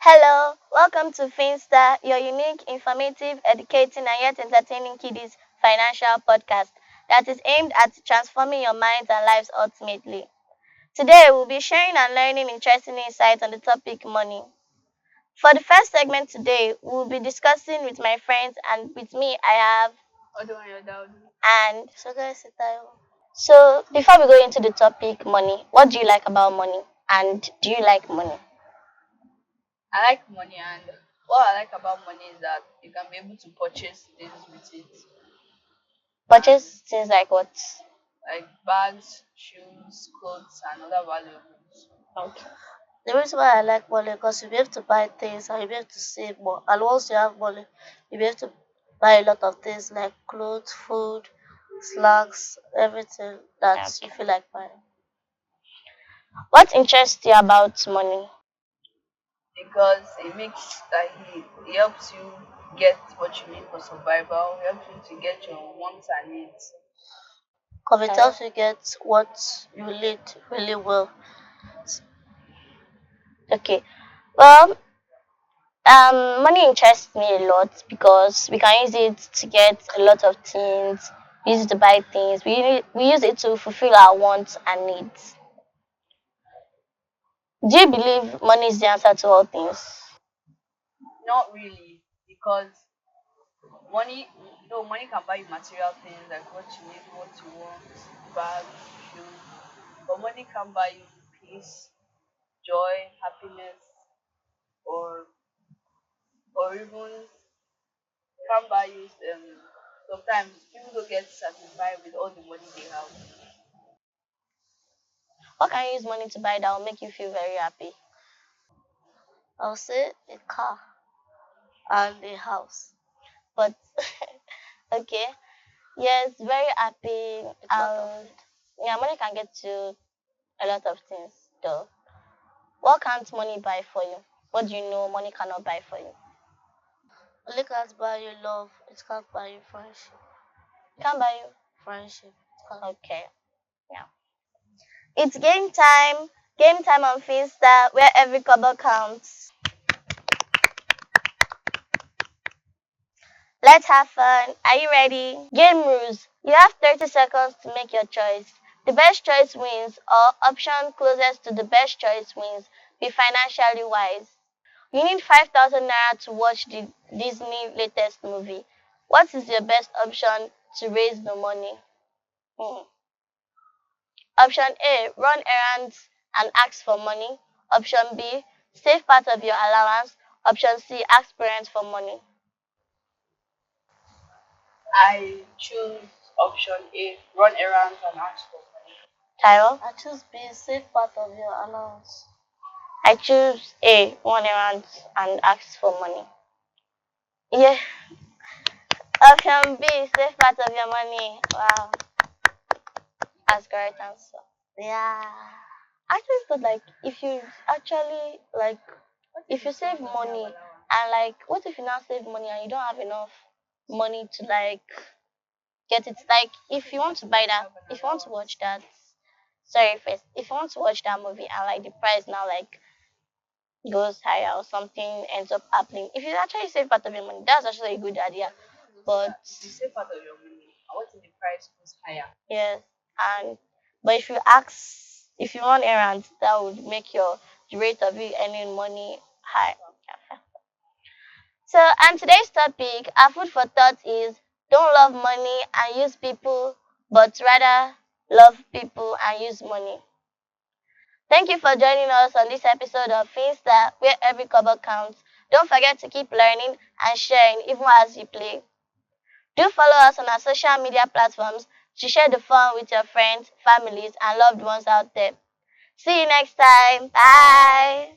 Hello, welcome to FinStar, your unique, informative, educating, and yet entertaining kiddies financial podcast that is aimed at transforming your minds and lives ultimately. Today, we'll be sharing and learning interesting insights on the topic money. For the first segment today, we'll be discussing with my friends, and with me, I have and before we go into the topic money, what do you like about money? And do you like money? I like money, and what I like about money is that you can be able to purchase things with it, and Purchase things like what? like bags, shoes, clothes, and other valuables. Okay. The reason why I like money because you'll be able to buy things and you'll be able to save more. And once you have money, you'll be able to buy a lot of things like clothes, food, snacks, everything that you feel like buying. What interests you about money? Because it makes like it helps you get what you need for survival, it helps you to get your wants and needs. Because it helps you get what you need really well. Okay. Well, money interests me a lot because we can use it to get a lot of things. We use it to buy things. We use it to fulfill our wants and needs. Do you believe money is the answer to all things? Not really, because money, though money can buy you material things like what you need, what you want, bags, shoes, but money can buy you peace, joy, happiness, or even can buy you sometimes people don't get satisfied with all the money they have. What can you use money to buy that will make you feel very happy? I'll say a car and a house. But okay, yes, very happy. Yeah, money can get you a lot of things though. What can't money buy for you? What do you know money cannot buy for you? Money can't buy you love. It can't buy you friendship. It can't buy you friendship. Okay, yeah. It's game time. Game time on FinStar where every cover counts. Let's have fun. Are you ready? Game rules. You have 30 seconds to make your choice. The best choice wins, or option closest to the best choice wins. Be financially wise. You need 5,000 naira to watch the Disney latest movie. What is your best option to raise the money? Hmm. Option A, run errands and ask for money. Option B, save part of your allowance. Option C, ask parents for money. I choose option A, run errands and ask for money. Tyro? I choose B, save part of your allowance. I choose A, run errands and ask for money. Yeah. Option B, save part of your money. Wow. That's correct answer. Yeah. I actually thought like if you actually like if you save money and like what if you now save money and you don't have enough money to like get it like if you want to buy that if you want to watch that sorry first if you want to watch that movie and like the price now like goes higher or something ends up happening if you actually save part of your money that's actually a good idea but You save part of your money. And what if the price goes higher? yes and but if you ask if you run errands that would make your the rate of you earning money high. So, and today's topic, our food for thought is don't love money and use people, but rather love people and use money. Thank you for joining us on this episode of FinStar, where every cover counts. Don't forget to keep learning and sharing even as you play. Do follow us on our social media platforms to share the fun with your friends, families, and loved ones out there. See you next time. Bye.